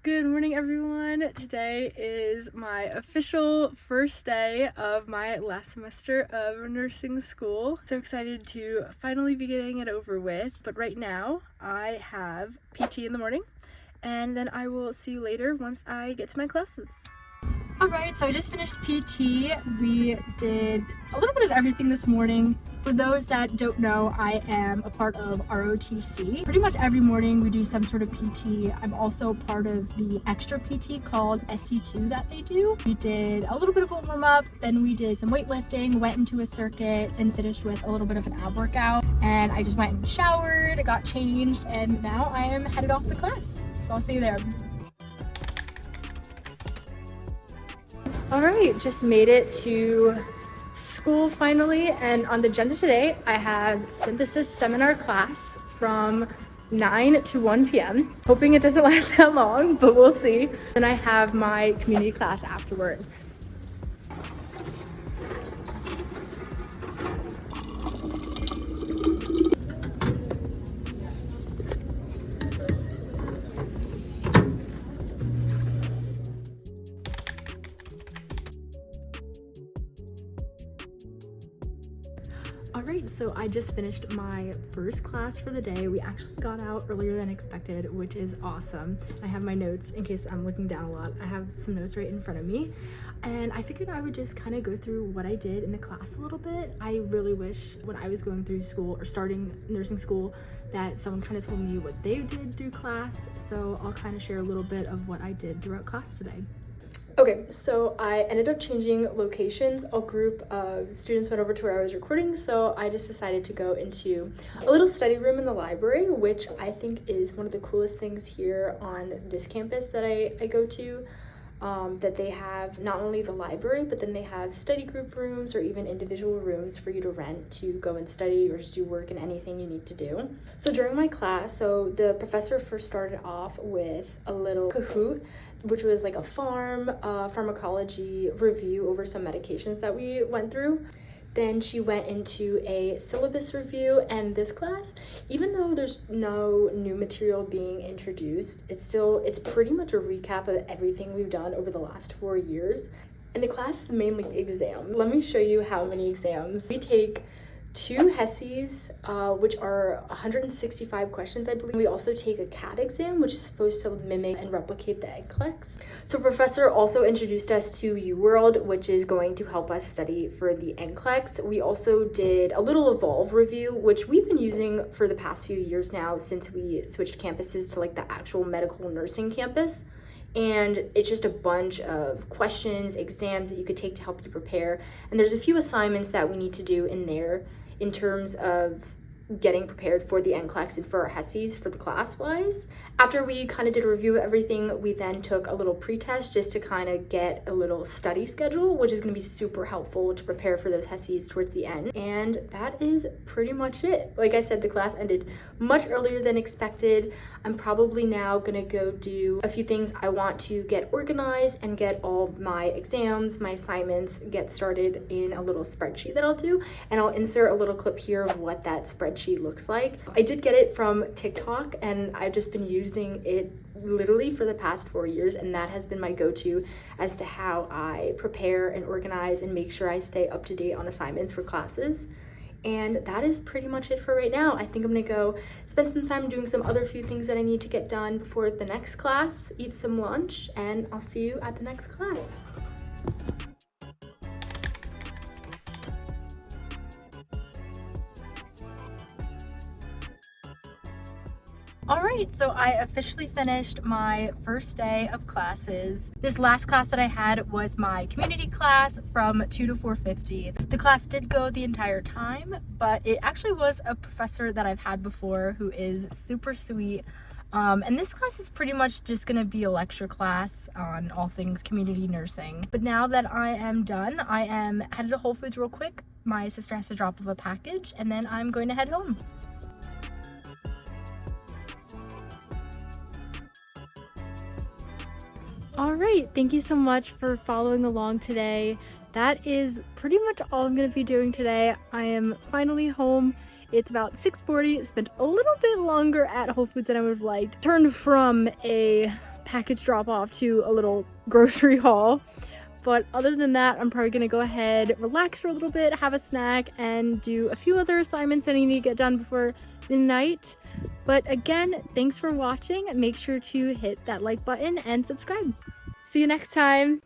Good morning, everyone. Today is my official first day of my last semester of nursing school. So excited to finally be getting it over with. But right now, I have PT in the morning, and then I will see you later once I get to my classes. Alright, so I just finished PT. We did a little bit of everything this morning. For those that don't know, I am a part of ROTC. Pretty much every morning we do some sort of PT. I'm also part of the extra PT called SC2 that they do. We did a little bit of a warm-up, then we did some weightlifting, went into a circuit, and finished with a little bit of an ab workout. And I just went and showered, got changed, and now I am headed off to class. So I'll see you there. All right, just made it to school finally, and on the agenda today I have synthesis seminar class from 9 to 1 p.m. Hoping it doesn't last that long, but we'll see. Then I have my community class afterward. Alright, so I just finished my first class for the day. We actually got out earlier than expected, which is awesome. I have my notes in case I'm looking down a lot. I have some notes right in front of me, and I figured I would just kind of go through what I did in the class a little bit. I really wish when I was going through school or starting nursing school that someone kind of told me what they did through class, so I'll kind of share a little bit of what I did throughout class today. Okay, so I ended up changing locations. A group of students went over to where I was recording, so I just decided to go into a little study room in the library, which I think is one of the coolest things here on this campus that I go to. That they have not only the library, but then they have study group rooms or even individual rooms for you to rent to go and study or just do work and anything you need to do. So during my class, so the professor first started off with a little Kahoot, which was like a pharmacology review over some medications that we went through. Then she went into a syllabus review, and this class, even though there's no new material being introduced, it's pretty much a recap of everything we've done over the last 4 years. And the class is mainly exam. Let me show you how many exams. We take 2 HESIs, which are 165 questions, I believe. We also take a CAT exam, which is supposed to mimic and replicate the NCLEX. So professor also introduced us to UWorld, which is going to help us study for the NCLEX. We also did a little Evolve review, which we've been using for the past few years now since we switched campuses to like the actual medical nursing campus. And it's just a bunch of questions, exams that you could take to help you prepare. And there's a few assignments that we need to do in there in terms of getting prepared for the NCLEX and for our HESIs for the class-wise. After we kind of did a review of everything, we then took a little pre-test just to kind of get a little study schedule, which is going to be super helpful to prepare for those HESIs towards the end. And that is pretty much it. Like I said, the class ended much earlier than expected. I'm probably now going to go do a few things. I want to get organized and get all my exams, my assignments, get started in a little spreadsheet that I'll do, and I'll insert a little clip here of what that spreadsheet looks like. I did get it from TikTok, and I've just been using it literally for the past 4 years, and that has been my go-to as to how I prepare and organize and make sure I stay up to date on assignments for classes. And that is pretty much it for right now. I think I'm gonna go spend some time doing some other few things that I need to get done before the next class, eat some lunch, and I'll see you at the next class. Alright, so I officially finished my first day of classes. This last class that I had was my community class from 2 to 4:50. The class did go the entire time, but it actually was a professor that I've had before who is super sweet. And this class is pretty much just gonna be a lecture class on all things community nursing. But now that I am done, I am headed to Whole Foods real quick. My sister has to drop off a package, and then I'm going to head home. All right, thank you so much for following along today. That is pretty much all I'm going to be doing today. I am finally home. It's about 6:40. Spent a little bit longer at Whole Foods than I would have liked. Turned from a package drop off to a little grocery haul. But other than that, I'm probably gonna go ahead, relax for a little bit, have a snack, and do a few other assignments that I need to get done before midnight. But again, thanks for watching. Make sure to hit that like button and subscribe. See you next time.